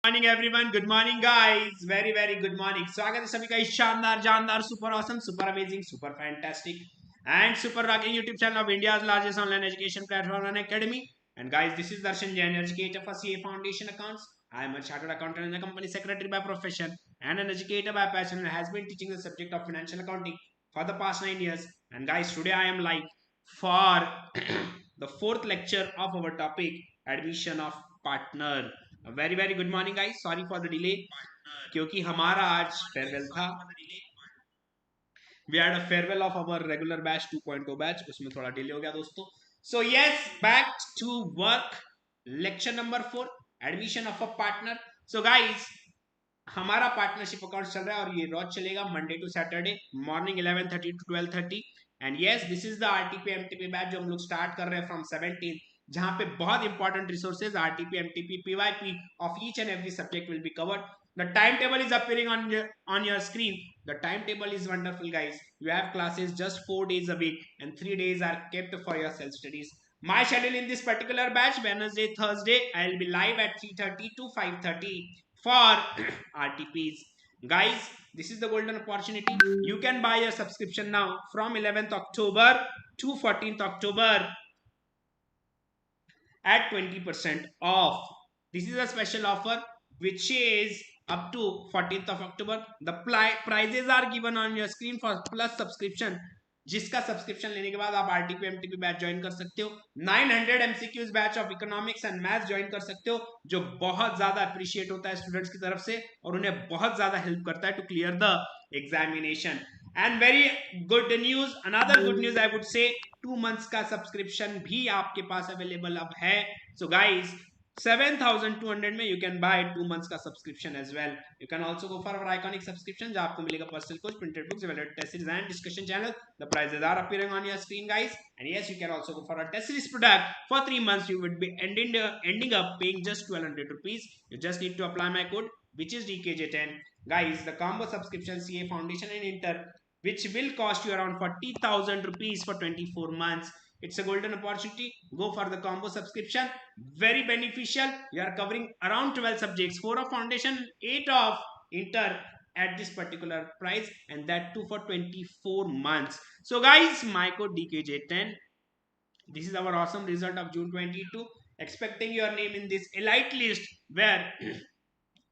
Morning everyone, good morning guys, very very good morning. स्वागत है सभी का इस शानदार जानदार super awesome super amazing super fantastic and super rocking YouTube channel of India's largest online education platform and academy. And guys, this is Darshan Jain, educator for CA Foundation Accounts. I am a chartered accountant and a company secretary by profession and an educator by passion and has been teaching the subject of financial accounting for the past 9 years. And guys, today I am live for the fourth lecture of our topic, admission of partner. Very very good morning guys, sorry for the delay, क्योंकि हमारा आज farewell था। We had a farewell of our regular batch 2.0 batch, उसमें थोड़ा delay हो गया दोस्तों। So yes, back to work. Lecture number 4, admission of a partner. So guys, हमारा पार्टनरशिप अकाउंट चल रहा है और ये रोज चलेगा Monday to Saturday morning 11:30 to 12:30। And yes, this is the RTP MTP batch जो हम लोग स्टार्ट कर रहे हैं फ्रॉम 17, जहां पे बहुत important resources RTP MTP PYP of each and every subject will be covered. The timetable is appearing on your screen. The timetable is wonderful, guys. You have classes just 4 days a week and 3 days are kept for your self studies. My schedule in this particular batch: Wednesday, Thursday, I'll be live at 3:30 to 5:30 for RTPs. Guys, this is the golden opportunity. You can buy your subscription now from 11th October to 14th October at 20% off. This is a special offer which is up to 14th of October. The prices are given on your screen for plus subscription, जिसका subscription लेने के बाद आप RTP MTP batch join कर सकते हो। 900 MCQs batch of economics and maths join कर सकते हो, जो बहुत ज्यादा अप्रिशिएट होता है स्टूडेंट्स की तरफ से और उन्हें बहुत ज्यादा हेल्प करता है to clear the examination. And very good news, another good news I would say, 2 months का सब्सक्रिप्शन भी आपके पास अवेलेबल अब है. सो गाइज, 7,200 में यू कैन बाय 2 मंथ्स का subscription as well. You can also go for our iconic subscription, जहां आपको मिलेगा personal coach, printed books, evaluated test series and discussion channel. The prices are appearing on your screen, guys. And yes, you can also go for a test series product for 3 months. You would be ending up paying just 1,200 rupees. You just need to apply my code, which is DKJ10. Guys, the combo subscription CA Foundation and Inter, which will cost you around 40,000 rupees for 24 months. It's a golden opportunity. Go for the combo subscription. Very beneficial. You are covering around 12 subjects, 4 of foundation, 8 of inter at this particular price, and that too for 24 months. So guys, my code DKJ10. This is our awesome result of June 22. Expecting your name in this elite list where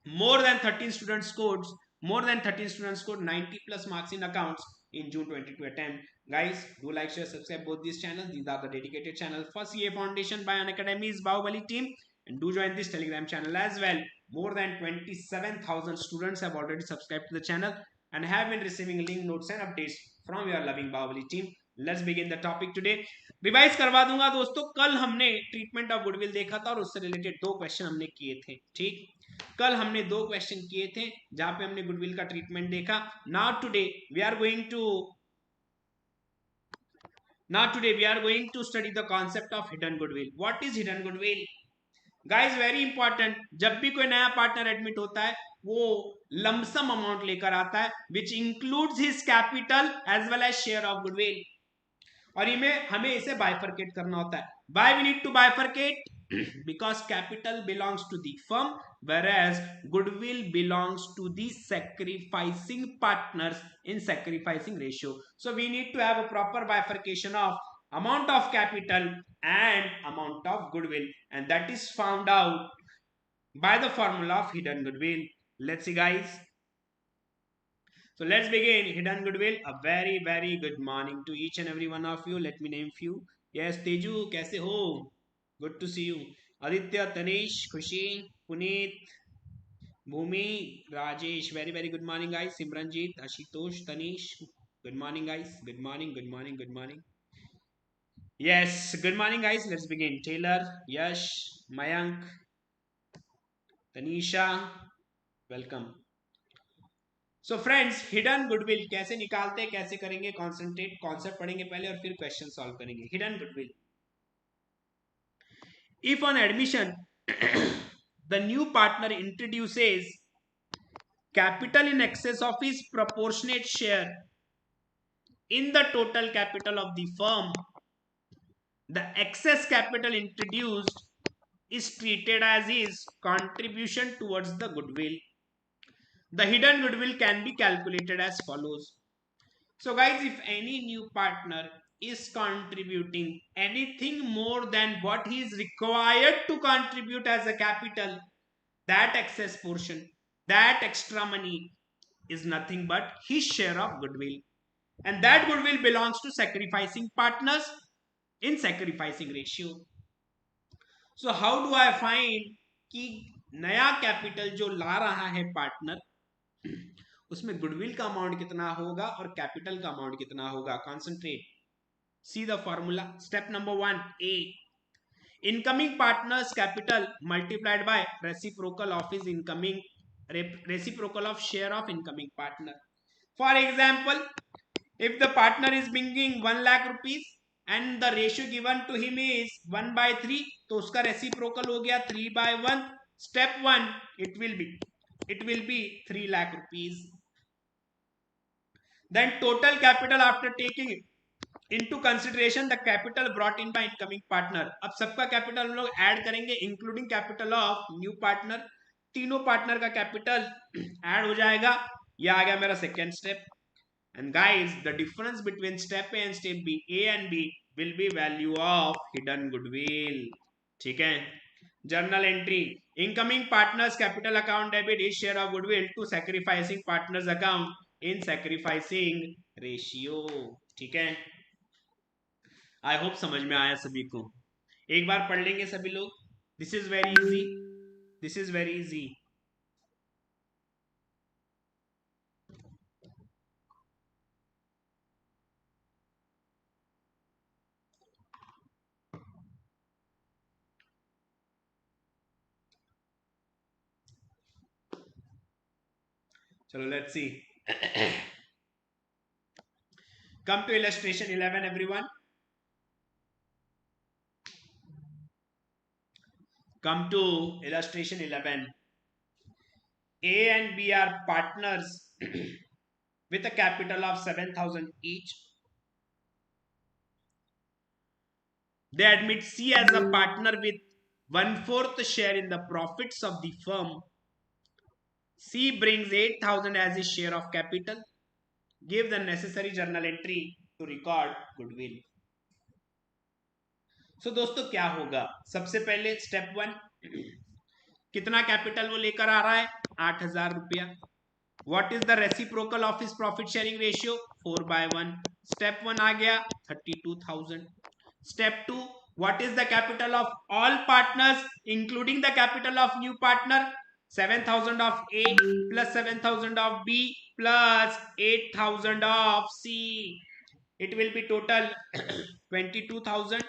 more than 13 students scored 90 plus marks in accounts in June 22 attempt. Guys, do like, share, subscribe both these channels. These are the dedicated channel for CA Foundation by Unacademy's Bahubali team, and do join this Telegram channel as well. More than 27,000 students have already subscribed to the channel and have been receiving link, notes and updates from your loving Bahubali team. Let's begin the topic today. Revise करवा दूंगा दोस्तों, कल हमने treatment of goodwill देखा था और उससे related 2 question हमने किए थे. ठीक, कल हमने 2 क्वेश्चन किए थे जहां पे हमने गुडविल का ट्रीटमेंट देखा. Now today we are going to study the concept of hidden goodwill. What is hidden goodwill? Guys, very important. जब भी कोई नया पार्टनर एडमिट होता है, वो लमसम अमाउंट लेकर आता है, which includes his capital as well as share of goodwill. और इनमें हमें इसे बाइफरकेट करना होता है. Why we need to bifurcate? Because capital belongs to the firm, whereas goodwill belongs to the sacrificing partners in sacrificing ratio. So we need to have a proper bifurcation of amount of capital and amount of goodwill, and that is found out by the formula of hidden goodwill. Let's see, guys. So let's begin. Hidden goodwill. A very very good morning to each and every one of you. Let me name few. Yes, Teju, कैसे हो? Good to see you. Aditya, Tanish, Khushi, Puneet, Bhumi, Rajesh. Very very good morning, guys. Simranjit, Ashutosh, Tanish. Good morning, guys. Good morning. Good morning. Good morning. Yes, good morning, guys. Let's begin. Taylor, Yash, Mayank, Tanisha. Welcome. So friends, hidden goodwill कैसे निकालते हैं, कैसे करेंगे, concentrate concept पढ़ेंगे पहले और फिर question solve करेंगे. Hidden goodwill. If on admission the new partner introduces capital in excess of his proportionate share in the total capital of the firm, the excess capital introduced is treated as his contribution towards the goodwill. The hidden goodwill can be calculated as follows. So guys, if any new partner is contributing anything more than what he is required to contribute as a capital, that excess portion, that extra money is nothing but his share of goodwill. And that goodwill belongs to sacrificing partners in sacrificing ratio. So how do I find कि नया capital जो ला रहा है partner उसमें goodwill का amount कितना होगा और कैपिटल का अमाउंट कितना होगा. Concentrate, see the formula. Step number 1 A, incoming partners capital multiplied by reciprocal of his incoming, reciprocal of share of incoming partner. For example, if the partner is bringing 1 lakh rupees and the ratio given to him is 1/3, तो उसका reciprocal हो गया 3/1. Step 1, it will be 3 lakh rupees. Then total capital after taking into consideration the capital brought in by incoming partner. अब सबका capital हम लोग add करेंगे including capital of new partner. तीनों पार्टनर का कैपिटल ऐड हो जाएगा. यह आ गया मेरा second step. And guys, the difference between step A and step B, A and B will be value of hidden goodwill. ठीक है. Journal entry, incoming partners capital account debit his share of goodwill to sacrificing partners account in sacrificing ratio. ठीक है. I hope समझ में आया सभी को. एक बार पढ़ लेंगे सभी लोग. This is very easy, this is very easy. चलो let's see. Come to illustration 11 everyone. Come to illustration 11. A and B are partners with a capital of 7,000 each. They admit C as a partner with 1/4 share in the profits of the firm. C brings 8,000 as his share of capital. Give the necessary journal entry to record goodwill. सो दोस्तों क्या होगा. सबसे पहले step 1, कितना capital वो लेकर आ रहा है, 8,000 रुपया. What is the reciprocal of his profit sharing ratio, 4/1. Step 1 आ गया 32,000. Step 2, what is the capital of all partners including the capital of new partner, 7,000 of A plus 7,000 of B plus 8,000 of C. It will be total 22,000.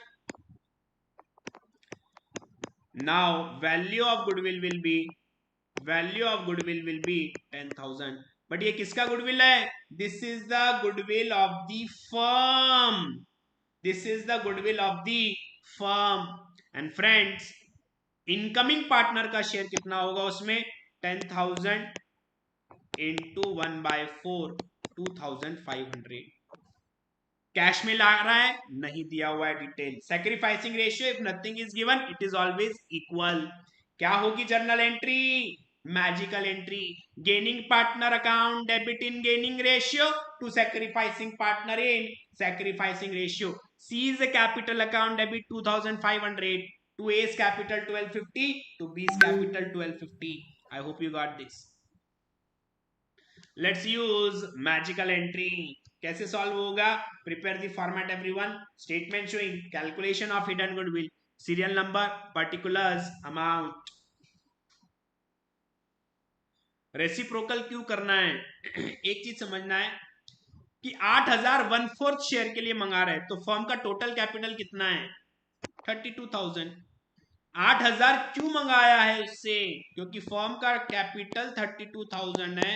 Now value of goodwill will be 10,000. But ये किसका goodwill है? This is the goodwill of the firm. This is the goodwill of the firm. And friends, incoming partner का share कितना होगा उसमें, 10,000 into 1/4, 2,500. Cash में ला रहा है, नहीं दिया हुआ है detail. Sacrificing ratio, if nothing is given it is always equal. क्या होगी journal entry, magical entry. Gaining partner account debit in gaining ratio to sacrificing partner in sacrificing ratio. C is a capital account debit 2,500 to A's capital 1,250 to B's capital 1,250. I hope you got this. Let's use magical entry. कैसे solve होगा, prepare the format everyone. Statement showing calculation of hidden goodwill, serial number, particulars, amount. Reciprocal क्यों करना है, एक चीज समझना है कि 8,000 1/4 शेयर के लिए मंगा रहे हैं, तो फर्म का टोटल कैपिटल कितना है, 32,000. 8,000 क्यों मंगाया है उससे, क्योंकि फर्म का कैपिटल 32,000 है,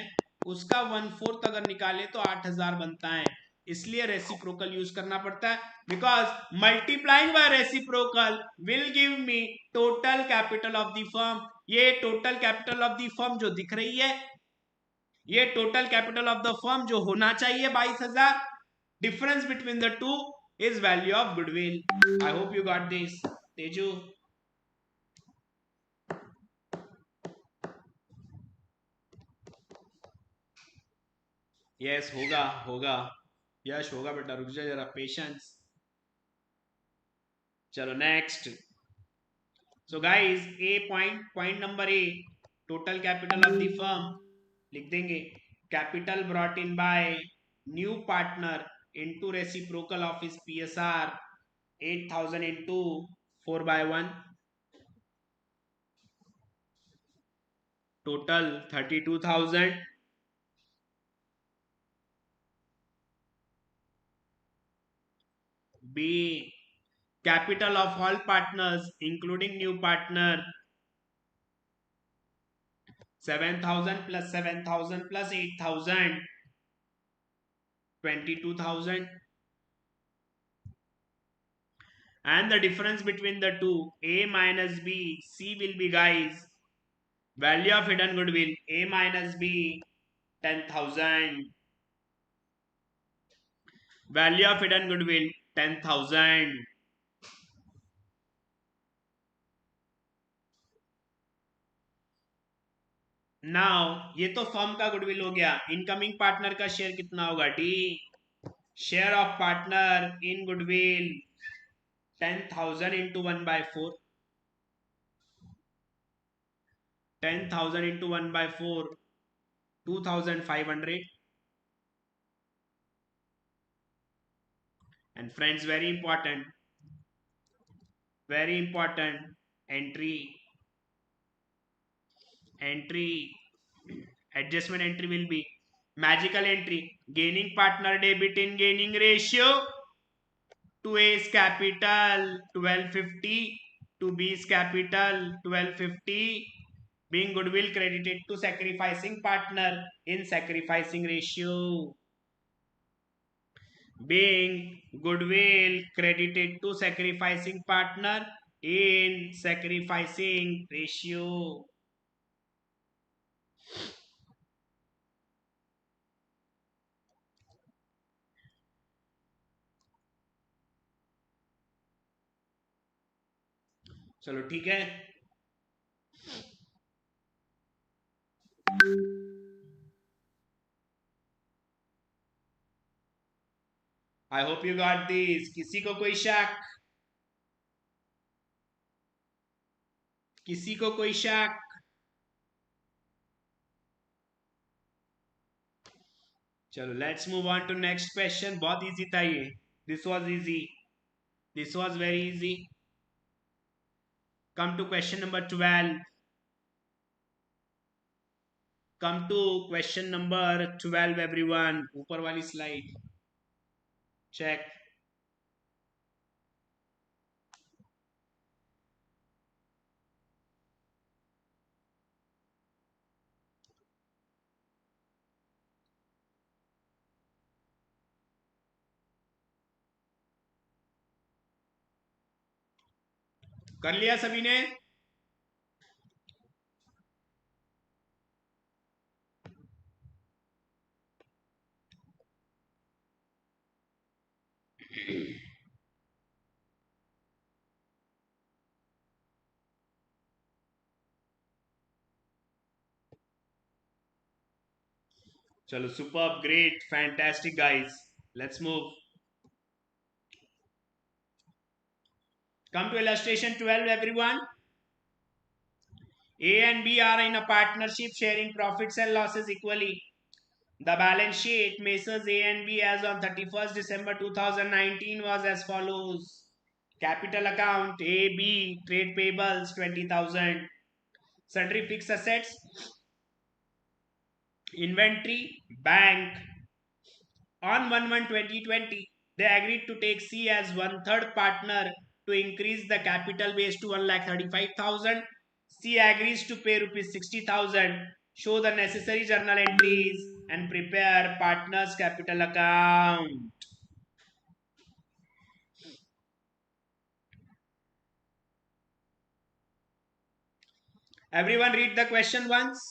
उसका 1/4 अगर निकाले तो 8,000 बनता है. इसलिए रेसिप्रोकल यूज करना पड़ता है. Because multiplying by reciprocal will give me total capital of the firm. ये total capital of the firm जो दिख रही है, ये total capital of the firm जो होना चाहिए 22,000. Difference between the two is value of goodwill. I hope you got this. Teju, yes होगा होगा, यश होगा बेटा, रुक जा जरा, पेशेंस। चलो next. So guys A point number A, total capital of the firm लिख देंगे, capital brought in by new partner into reciprocal of his PSR 8,000 into 4/1, total 32,000। B, capital of all partners including new partner 7,000 plus 7,000 plus 8,000 22,000, and the difference between the two a minus b, c will be guys value of hidden goodwill, a minus b 10,000, value of hidden goodwill 10,000। Now ये तो firm का goodwill हो गया, incoming partner का share कितना होगा, D, share of partner in goodwill 10,000 into 1/4, 10,000 into 1/4 2,500। and friends, very important entry adjustment entry will be magical entry, gaining partner debit in gaining ratio to A's capital 1250 to B's capital 1250, being goodwill credited to sacrificing partner in sacrificing ratio, being goodwill credited to sacrificing partner in sacrificing ratio। चलो ठीक है, I hope you got this. किसी को कोई शक, किसी को कोई शक? चलो let's move on to next question. बहुत इजी था ये, this was easy, this was very easy. Come to question number 12, come to question number 12 everyone. ऊपर वाली स्लाइड चेक। कर लिया सभी ने? चलो super, great, fantastic guys, let's move. Come to illustration 12 everyone. A and B are in a partnership sharing profits and losses equally. The balance sheet Messrs A and B as on 31st December 2019 was as follows. Capital account AB, trade payables 20,000, sundry fixed assets, inventory, bank. On 1/1/2020, they agreed to take C as 1/3 partner to increase the capital base to 1,35,000. C agrees to pay rupees 60,000. Show the necessary journal entries and prepare partner's capital account. Everyone read the question once.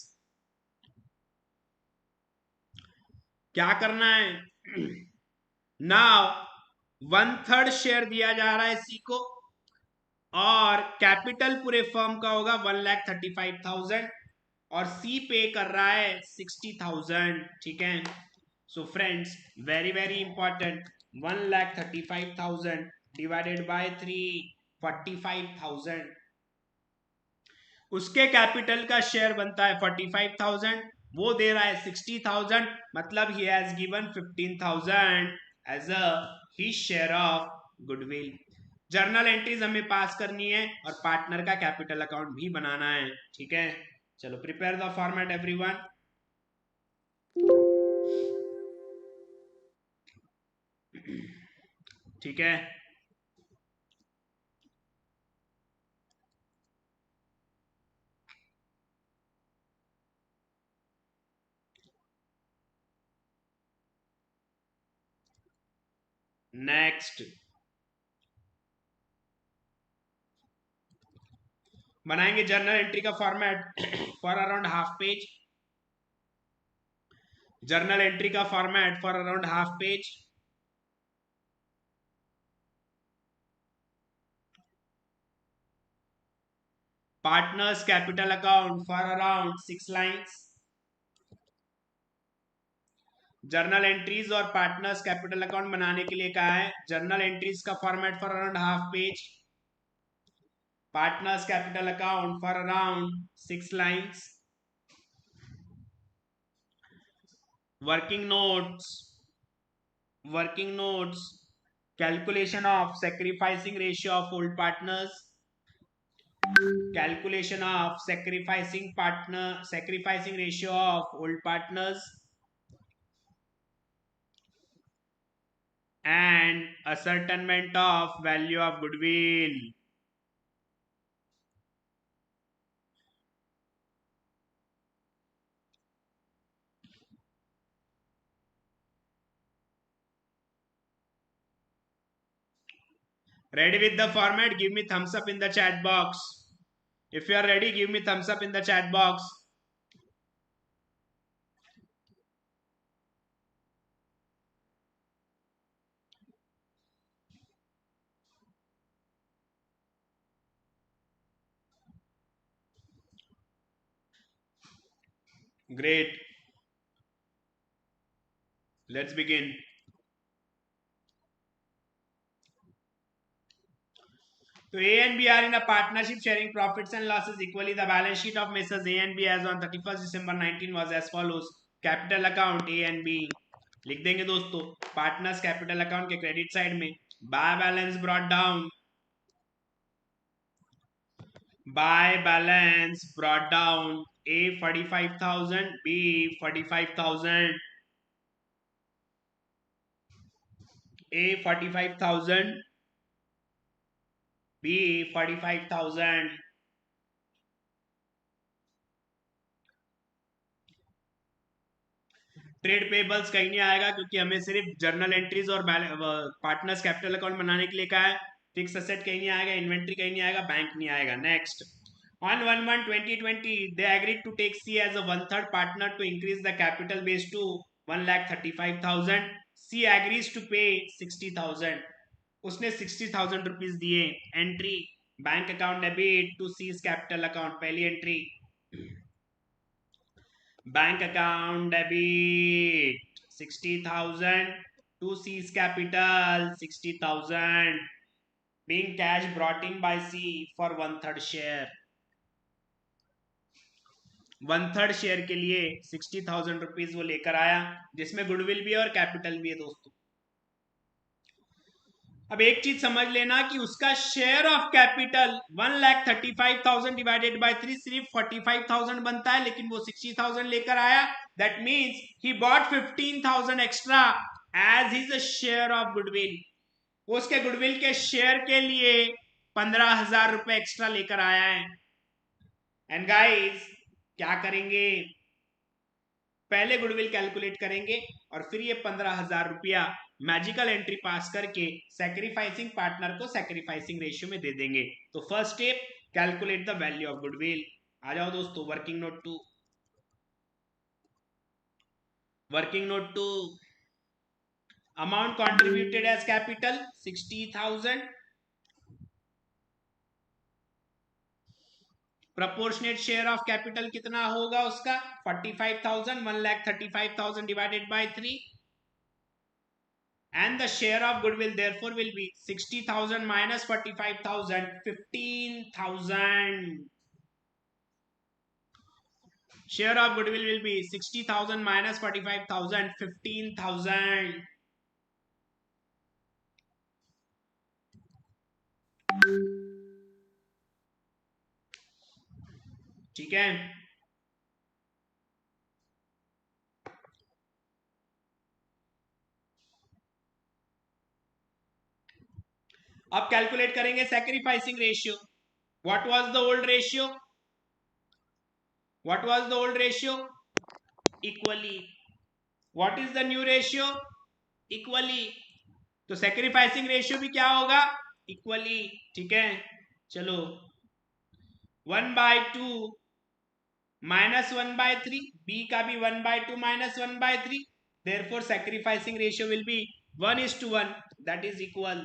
क्या करना है? Now 1/3 share दिया जा रहा है सी को, और capital पूरे फर्म का होगा 1,35,000 और सी पे कर रहा है 60,000। ठीक है, So friends, very important, 1,35,000 divided by 3, 45,000. उसके कैपिटल का शेयर बनता है 45,000, वो दे रहा है 60,000, मतलब he has given 15,000 as a he share of goodwill. Journal entries हमें पास करनी है और पार्टनर का कैपिटल अकाउंट भी बनाना है, ठीक है। चलो प्रिपेयर द फॉर्मेट एवरीवन। ठीक है, नेक्स्ट बनाएंगे जर्नल एंट्री का format for around half page. Journal entry का format for around half page. Partners capital account for around 6 lines. Journal entries और पार्टनर्स कैपिटल अकाउंट बनाने के लिए कहा है जर्नल एंट्रीज का format for around half page, partners capital account for around 6 lines. Working notes calculation of sacrificing ratio of old partners, calculation of sacrificing ratio of old partners, and ascertainment of value of goodwill. Ready with the format? Give me thumbs up in the chat box. If you are ready, give me thumbs up in the chat box. Great. Let's begin. So A and B are in a partnership sharing profits and losses equally. The balance sheet of Messrs A and B as on 31st December 19 was as follows. Capital account A and B लिख देंगे दोस्तों। Partners capital account के credit side में by balance brought down, by balance brought down A 45,000, B 45,000, A 45,000, B 45,000। Trade payables कहीं नहीं आएगा क्योंकि हमें सिर्फ जर्नल एंट्रीज और पार्टनर्स कैपिटल अकाउंट बनाने के लिए कहा है। फिक्स असेट कहीं नहीं आएगा, इन्वेंट्री कहीं नहीं आएगा, बैंक नहीं आएगा। Next, on 1/1/2020 they agreed to take C as a 1/3 partner to increase the capital base to 1,35,000. C agrees to pay 60,000. उसने 60,000 रुपीज दिए। Entry bank account debit to C's capital account, पहली entry bank account debit 60,000 to C's capital 60,000 being cash brought in by C for 1/3 share। 1/3 share के लिए 60,000 rupees वो लेकर आया, जिसमें goodwill भी है और कैपिटल भी है दोस्तों। अब एक चीज समझ लेना कि उसका share of capital 1,35,000 divided by 3 सिर्फ 45,000 बनता है, लेकिन वो 60,000 लेकर आया। That means he bought 15,000 extra as his share of goodwill. उसके गुडविल के शेयर के लिए 15,000 रुपए एक्स्ट्रा लेकर आया है। एंड गाइस क्या करेंगे, पहले गुडविल कैलकुलेट करेंगे और फिर ये 15,000 रुपया मैजिकल एंट्री पास करके सैक्रिफाइसिंग पार्टनर को सैक्रिफाइसिंग रेशियो में दे देंगे। तो first step, calculate the value of goodwill. आ जाओ दोस्तों, working note two. Working note two, amount contributed as capital 60,000, proportionate share of capital कितना होगा उसका 45,000, 1,35,000 divided by 3, and the share of goodwill therefore will be 60,000 minus 45,000, 15,000. Share of goodwill will be 60,000 minus 45,000, 15,000. ठीक है, अब calculate करेंगे sacrificing ratio. What was the old ratio? What was the old ratio? Equally. What is the new ratio? Equally. तो sacrificing ratio भी क्या होगा? Equally. ठीक है, चलो 1/2 माइनस 1/3, बी का भी 1/2 minus 1/3, therefore sacrificing ratio will be 1:1, that is equal.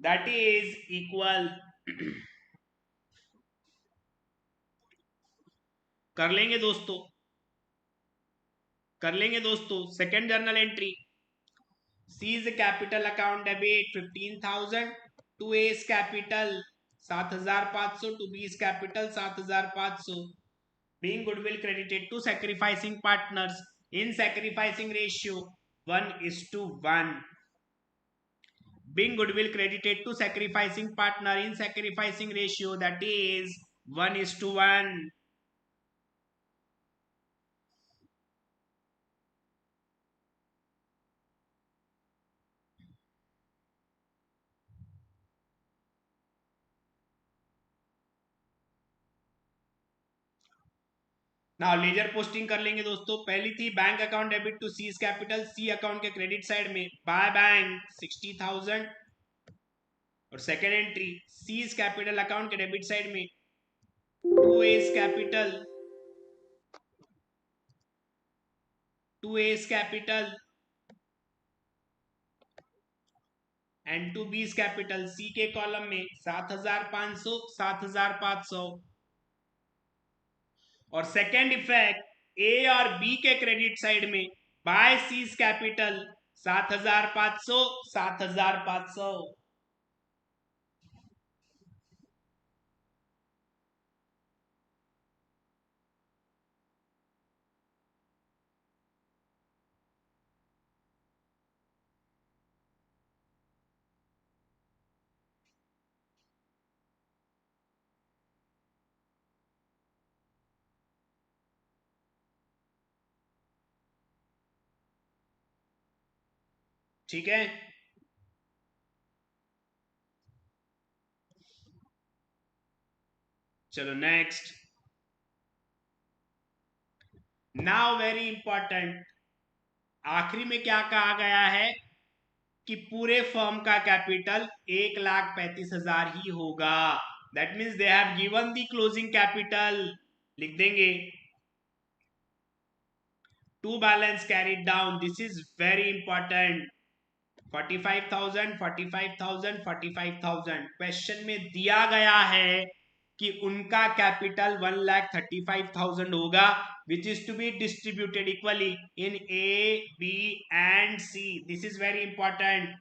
That is equal. कर लेंगे दोस्तों, कर लेंगे दोस्तों. Second journal entry, C's capital account debit 15,000 to A's capital 7,500 to B's capital 7,500. Being goodwill credited to sacrificing partners in sacrificing ratio 1:1. Being goodwill credited to sacrificing partner in sacrificing ratio, that is 1:1. Now ledger posting कर लेंगे दोस्तों. पहली थी bank account debit to C's capital, C account के credit side में by bank 60,000. और second entry C's capital account के debit side में to A's capital, to A's capital and to B's capital, C के कॉलम में 7,500 7,500. और second effect ए और B के क्रेडिट साइड में बाय सीज कैपिटल 7,500 7,500. ठीक है, चलो नेक्स्ट. नाउ वेरी इंपॉर्टेंट, आखिरी में क्या कहा गया है कि पूरे फर्म का कैपिटल 1,35,000 ही होगा. That means they have given the closing capital. लिख देंगे to balance carried down. This is very important. 45,000 45,000 45,000. Question में दिया गया है कि उनका कैपिटल 1,35,000 होगा, which is to be distributed equally in A B and C. This is very important.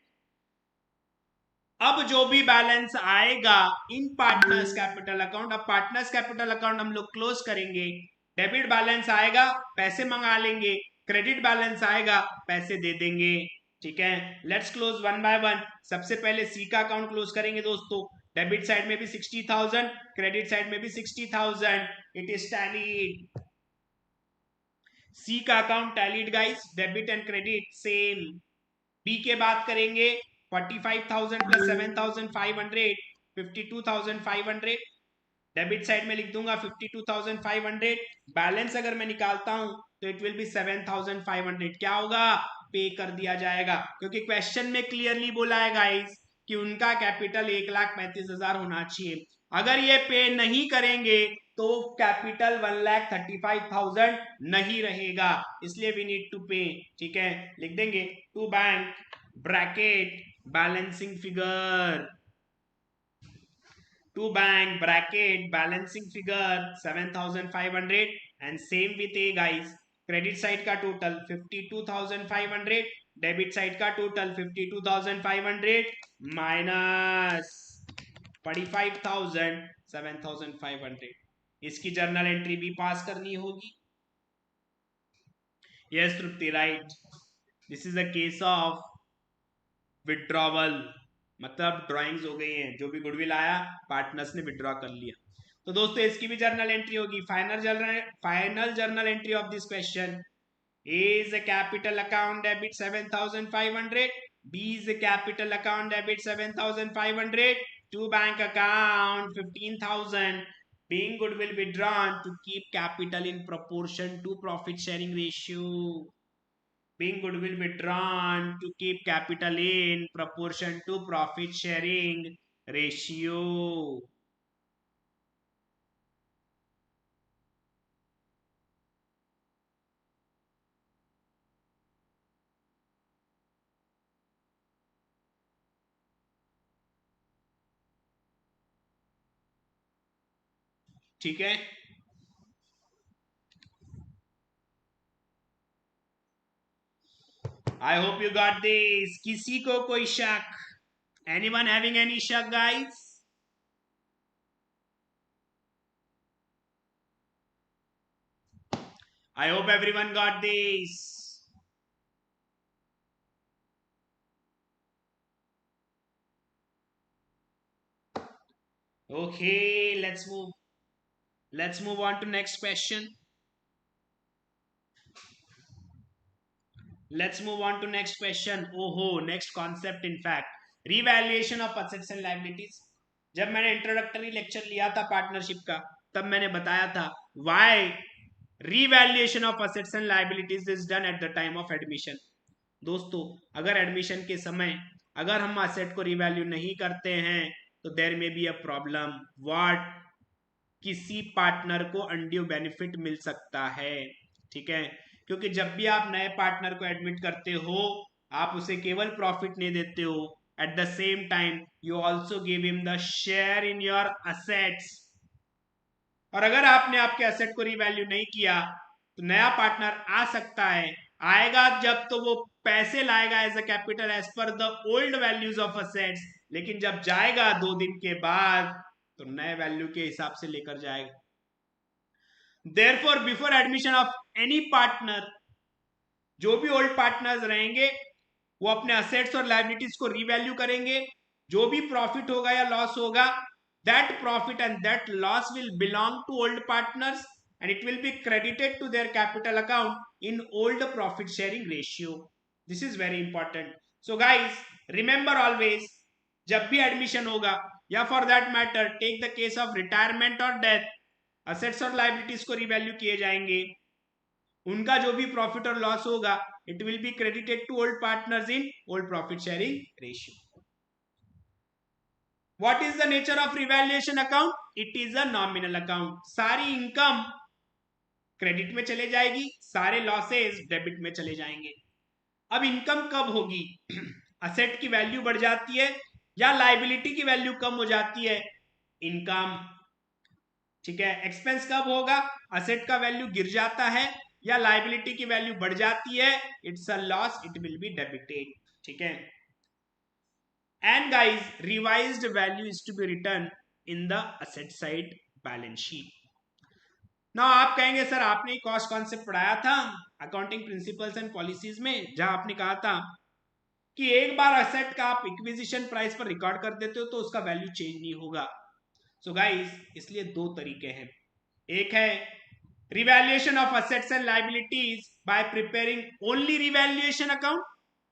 अब जो भी बैलेंस आएगा इन पार्टनर्स कैपिटल अकाउंट, अब पार्टनर्स कैपिटल अकाउंट हम लोग क्लोज करेंगे. डेबिट बैलेंस आएगा, पैसे मंगा लेंगे. क्रेडिट बैलेंस आएगा, पैसे दे देंगे. ठीक है, let's close one by one. सबसे पहले सी का अकाउंट क्लोज करेंगे दोस्तों. डेबिट साइड में भी 60,000, क्रेडिट साइड में भी 60,000. It is tallied. सी का account tallied guys, debit and credit same. B के बात करेंगे 45,000 प्लस 7,500, 52,500. डेबिट साइड में लिख दूंगा 52,500. बैलेंस अगर मैं निकालता हूं तो इट विल बी 7,500. क्या होगा? पे कर दिया जाएगा, क्योंकि क्वेश्चन में क्लियरली बोला है गाइस कि उनका कैपिटल 1,35,000 होना चाहिए. अगर ये पे नहीं करेंगे तो कैपिटल 1,35,000 नहीं रहेगा, इसलिए वी नीड टू पे. ठीक है, लिख देंगे to bank bracket balancing figure, to bank bracket balancing figure 7,500 and same with A guys. Credit side का टोटल 52,500, डेबिट साइड का टोटल 52,500 माइनस 45,000 7,500। इसकी जर्नल एंट्री भी पास करनी होगी। Yes Tripti, right. This is the case of withdrawal, मतलब drawings हो गई हैं, जो भी गुडविल आया पार्टनर्स ने विड्रॉ कर लिया। तो दोस्तों इसकी भी जर्नल एंट्री होगी। Final journal entry of this question is a capital account debit 7,500, B is a capital account debit 7,500 to bank account 15,000, being goodwill withdrawn to keep capital in proportion to profit sharing ratio, being goodwill withdrawn to keep capital in proportion to profit sharing ratio। ठीक है, I hope you got this. किसी को कोई शक? Anyone having any शक guys? I hope everyone got this. Okay, let's move. Let's move on to next question. Let's move on to next question. Oh, next concept in fact. Revaluation of assets and liabilities. जब मैंने introductory lecture लिया था partnership का, तब मैंने बताया था why revaluation of assets and liabilities is done at the time of admission। दोस्तों अगर एडमिशन के समय अगर हम असेट को रिवैल्यू नहीं करते हैं तो देयर में बी अ प्रॉब्लम। व्हाट? किसी पार्टनर को अनड्यू बेनिफिट मिल सकता है। ठीक है, क्योंकि जब भी आप नए पार्टनर को एडमिट करते हो आप उसे केवल प्रॉफिट नहीं देते हो, at the same time you also give him the share in your assets. और अगर आपने आपके असेट को रिवैल्यू नहीं किया तो नया पार्टनर आ सकता है, आएगा जब तो वो पैसे लाएगा as a capital as per the old values of assets, लेकिन जब जाएगा 2 दिन के बाद तो नए वैल्यू के हिसाब से लेकर जाएगा। Therefore before admission of any partner, जो भी ओल्ड पार्टनर्स रहेंगे वो अपने असेट्स और लायबिलिटीज को रिवैल्यू करेंगे। जो भी प्रॉफिट होगा या लॉस होगा, that profit and that loss will belong to old partners and it will be credited to their capital account in old profit sharing ratio. This is very important. So guys, remember always, जब भी admission होगा या for that matter take the case of retirement और death, assets और liabilities को revalue किए जाएंगे। उनका जो भी प्रॉफिट और लॉस होगा it will be credited to old partners in old profit sharing ratio. What is the nature of revaluation account? It is a nominal account. सारी इनकम क्रेडिट में चले जाएगी, सारे लॉसेस डेबिट में चले जाएंगे। अब इनकम कब होगी? असेट की वैल्यू बढ़ जाती है या लायबिलिटी की वैल्यू कम हो जाती है, इनकम। ठीक है, एक्सपेंस कब होगा? असेट का वैल्यू गिर जाता है या लायबिलिटी की वैल्यू बढ़ जाती है, it's a loss, it will be debited. ठीक है, and guys revised value is to be return in the asset side balance sheet. ना आप कहेंगे सर आपने कॉस्ट कॉन्सेप्ट पढ़ाया था अकाउंटिंग प्रिंसिपल्स एंड पॉलिसीज में, जहां आपने कहा था कि एक बार असेट का आप इक्विजिशन प्राइस पर रिकॉर्ड कर देते हो तो उसका वैल्यू चेंज नहीं होगा। सो गाइस इसलिए दो तरीके हैं, एक है revaluation of assets and liabilities bye preparing only revaluation account,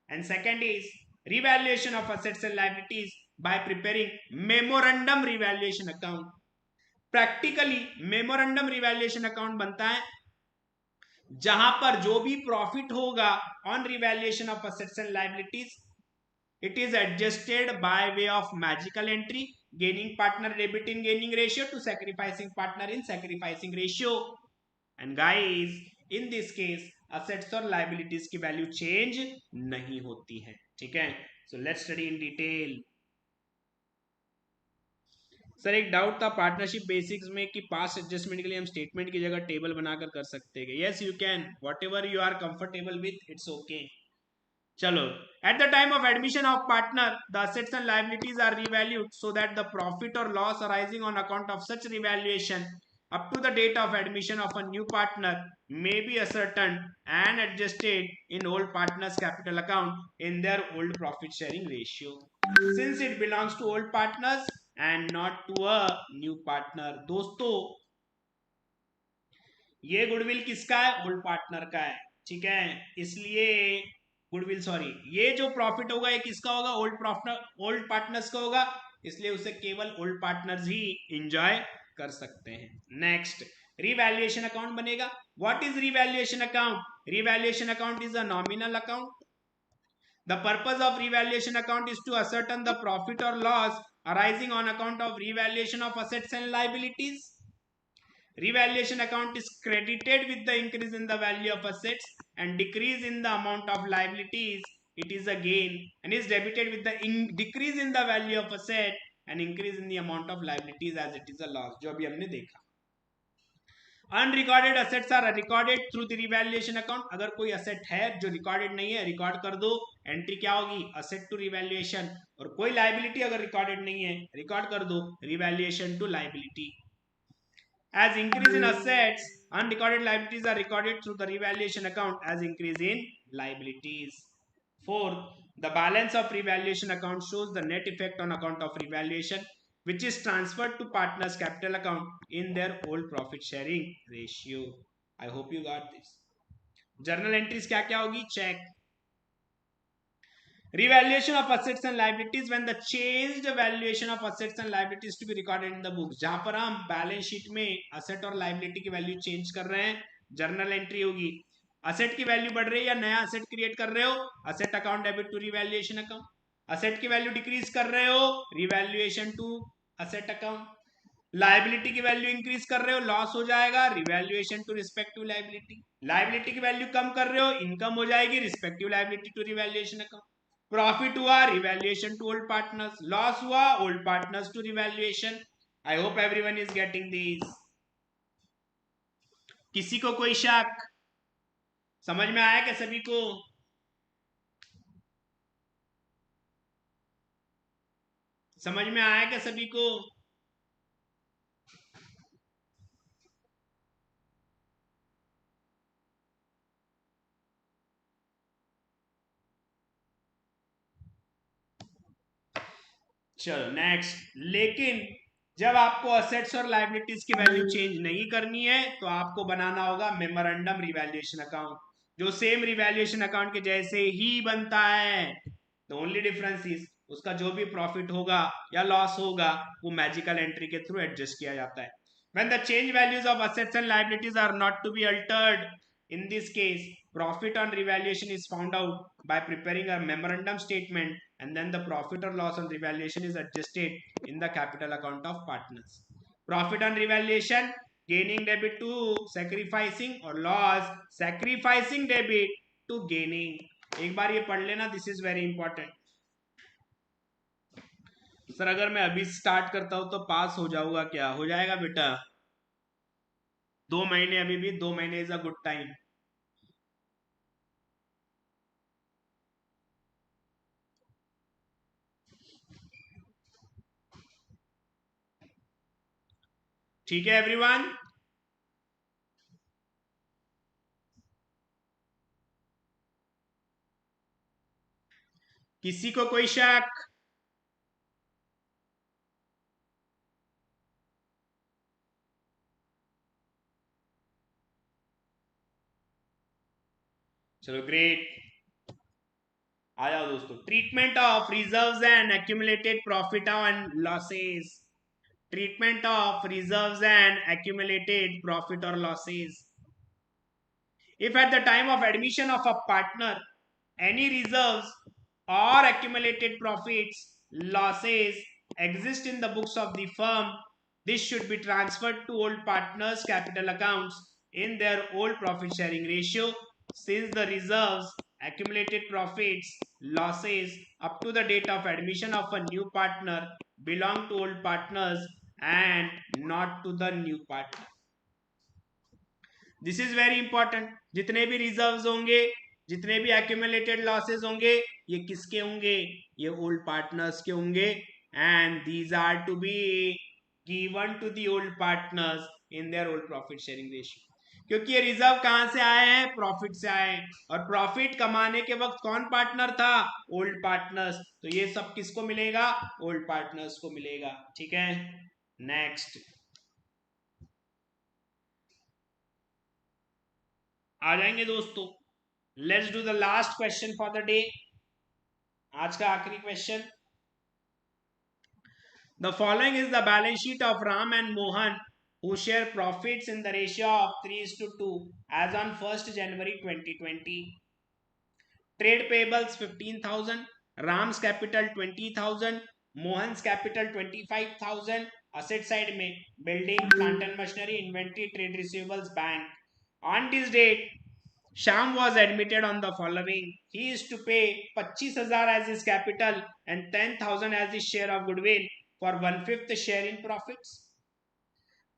and second is revaluation of assets and liabilities bye preparing memorandum revaluation account. Practically memorandum revaluation account बनता है जहां पर जो भी प्रॉफिट होगा on revaluation of assets and liabilities, it is adjusted by way of magical entry, gaining partner debit in gaining ratio to sacrificing partner in sacrificing ratio, and guys in this case assets और liabilities की value change नहीं होती है। ठीक है, so let's study in detail। Sir एक doubt था partnership basics में कि पास एडजस्टमेंट के लिए हम स्टेटमेंट की जगह टेबल बनाकर कर सकते हैं। Yes you can, whatever you are comfortable with, it's okay. चलो, at the time of admission of partner, the assets and liabilities are revalued so that the profit or loss arising on account of such revaluation up to the date of admission of a new partner may be ascertained and adjusted in old partner's capital account in their old profit sharing ratio, since it belongs to old partners and not to a new partner। दोस्तों, ये goodwill किसका है? Old partner का है, ठीक है। इसलिए goodwill, sorry, ये जो प्रॉफिट होगा ये किसका होगा? ओल्ड पार्टनर्स का होगा, इसलिए उसे केवल ओल्ड पार्टनर्स ही इंजॉय कर सकते हैं। नेक्स्ट, रिवैल्यूएशन अकाउंट बनेगा। What is revaluation account? Revaluation account is a nominal account. The purpose of revaluation account is to ascertain the profit or loss arising on account of revaluation of assets and liabilities. Revaluation account is credited with the increase in the value of assets and decrease in the amount of liabilities. It is a gain, and is debited with the decrease in the value of asset and increase in the amount of liabilities as it is a loss, जो अभी हमने देखा। Unrecorded assets are recorded through the revaluation account. अगर कोई asset है जो recorded नहीं है, रिकॉर्ड कर दो, एंट्री क्या होगी? Asset to revaluation. और कोई लाइबिलिटी अगर रिकॉर्डेड नहीं है, रिकॉर्ड कर दो, revaluation to liability. As increase in assets, unrecorded liabilities are recorded through the revaluation account as increase in liabilities. Fourth, the balance of revaluation account shows the net effect on account of revaluation, which is transferred to partners' capital account in their old profit sharing ratio. I hope you got this. Journal entries क्या क्या होगी? Check. Revaluation of assets and liabilities when the changed valuation of assets and liabilities to be recorded in the books। जहां पर हम balance sheet में asset और liability की value change कर रहे हैं, जर्नल एंट्री होगी। असेट की वैल्यू बढ़ रही है या नया असेट क्रिएट कर रहे हो, asset account debit to revaluation account. Asset की वैल्यू डिक्रीज कर रहे हो, revaluation to asset account. Liability की वैल्यू इंक्रीज कर रहे हो, लॉस हो जाएगा, revaluation to respective liability. Liability की वैल्यू कम कर रहे हो, इनकम हो जाएगी, respective liability to revaluation account. Profit हुआ, revaluation to old partners. Loss हुआ, old partners to revaluation. I hope everyone is getting this. किसी को कोई शक? समझ में आया क्या सभी को? समझ में आया क्या सभी को? चलो नेक्स्ट। लेकिन जब आपको असेट्स और लाइबिलिटीज की वैल्यू चेंज नहीं करनी है तो आपको बनाना होगा मेमोरेंडम रिवैल्यूएशन अकाउंट, जो सेम रिवैल्यूएशन अकाउंट के जैसे ही बनता है। द ओनली डिफरेंस इज उसका जो भी प्रॉफिट होगा या लॉस होगा वो मैजिकल एंट्री के थ्रू एडजस्ट किया जाता है। When the change values of assets and liabilities are not to be altered, in this case, profit on revaluation is found out by preparing a memorandum statement, and then the profit or loss on revaluation is adjusted in the capital account of partners. Profit on revaluation, gaining debit to sacrificing, or loss sacrificing debit to gaining। एक बार ये पढ़ लेना, this is very important. Sir अगर मैं अभी start करता हूं तो पास हो जाऊंगा क्या? हो जाएगा बेटा, 2 महीने, अभी भी 2 महीने इज अ गुड टाइम। ठीक है एवरीवन? किसी को कोई शक? चलो ग्रेट, आ जाओ दोस्तों। Treatment of reserves and accumulated profit and losses. Treatment of reserves and accumulated profit और losses. If at the time of admission of a partner any reserves or accumulated profits, losses exist in the books of the firm, this should be transferred to old partners' capital accounts in their old profit sharing ratio, since the reserves, accumulated profits, losses up to the date of admission of a new partner belong to old partners and not to the new partner. This is very important. जितने भी reserves होंगे, जितने भी accumulated losses होंगे, ये किसके होंगे? ये ओल्ड पार्टनर्स के होंगे. And these are to be given to the old partners in their old profit sharing ratio. क्योंकि ये रिजर्व कहां से आए हैं? प्रॉफिट से आए हैं. और प्रॉफिट कमाने के वक्त कौन पार्टनर था? Old partners. तो ये सब किसको मिलेगा? ओल्ड पार्टनर्स को मिलेगा. ठीक है. नेक्स्ट आ जाएंगे दोस्तों. Let's do the last question for the day. आज का आखिरी question. The following is the balance sheet of Ram and Mohan who share profits in the ratio of 3:2 as on 1st January 2020. Trade payables 15,000, Ram's capital 20,000, Mohan's capital 25,000. Asset side में building, plant and machinery, inventory, trade receivables, bank. On this date, Sham was admitted on the following. He is to pay 25,000 as his capital and 10,000 as his share of goodwill for 1/5 share in profits.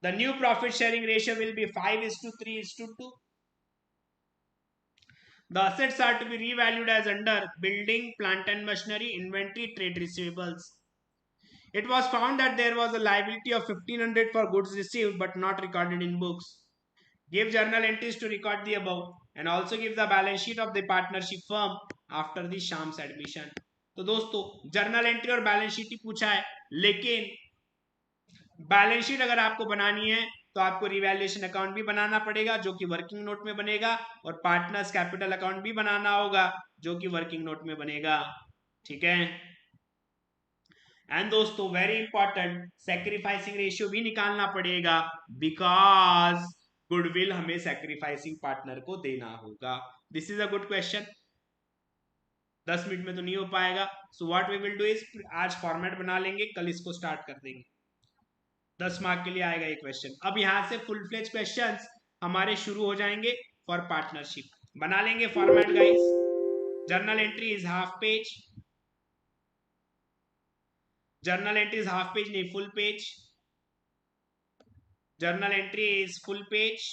The new profit sharing ratio will be 5:3:2. The assets are to be revalued as under building, plant and machinery, inventory, trade receivables. It was found that there was a liability of 1,500 for goods received but not recorded in books. Give journal entries to record the above and also give the balance sheet of the partnership firm after the Sham's admission. तो दोस्तों journal entry और balance sheet ही पूछा है, लेकिन balance sheet अगर आपको बनानी है तो आपको रिवैल्यूएशन अकाउंट भी बनाना पड़ेगा जो कि वर्किंग नोट में बनेगा, और पार्टनर्स कैपिटल अकाउंट भी बनाना होगा जो कि वर्किंग नोट में बनेगा. ठीक है. एंड दोस्तों वेरी इंपॉर्टेंट, सैक्रिफाइसिंग रेशियो भी निकालना पड़ेगा बिकॉज गुडविल हमें सैक्रिफाइसिंग पार्टनर को देना होगा. This is a good question. 10 minute में तो नहीं हो पाएगा. So what we will do is आज फॉर्मेट बना लेंगे, कल इसको स्टार्ट कर देंगे. 10 मार्क के लिए आएगा ये क्वेश्चन. अब यहां से फुल फ्लेज क्वेश्चंस हमारे शुरू हो जाएंगे फॉर पार्टनरशिप. बना लेंगे format guys. Journal entry is half page. Journal entry is half page नहीं, full page. Journal entry is full page.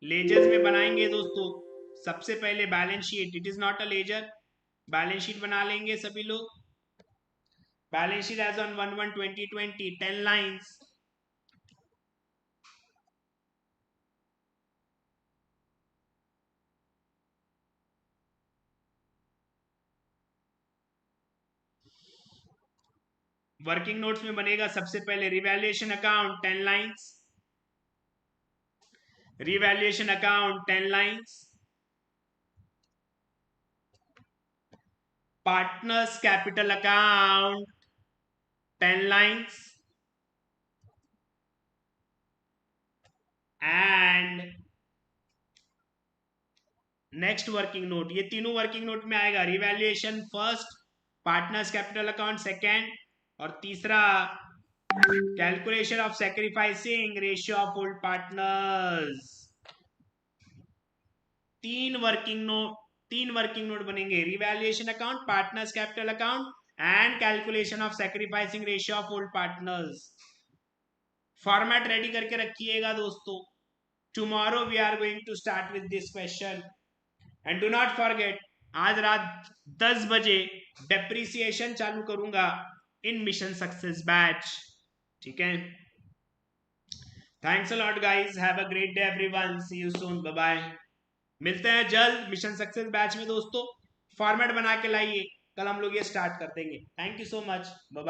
Ledgers में बनाएंगे दोस्तों. सबसे पहले balance sheet. It is not a ledger. Balance sheet बना लेंगे सभी लोग. Balance sheet as on 1/1/2020, 10 lines. Working notes में बनेगा सबसे पहले revaluation account 10 lines. Revaluation account 10 lines. Partners capital account 10 lines. And next working note. ये तीनों वर्किंग नोट में आएगा. Revaluation first, partners capital account second, और तीसरा calculation of sacrificing ratio of old partners. तीन वर्किंग नोट बनेंगे. Revaluation account, partners capital account and calculation of sacrificing ratio of old partners. Format ready करके रखिएगा दोस्तों. Tomorrow we are going to start with this question. And do not forget, आज रात 10 बजे depreciation चालू करूंगा इन mission success batch. ठीक है. Thanks a lot guys. Have a great day everyone. See you soon. Bye bye. मिलते हैं जल्द मिशन सक्सेस बैच में दोस्तों. फॉर्मेट बना के लाइए, कल हम लोग ये स्टार्ट कर देंगे. Thank you so much. Bye bye.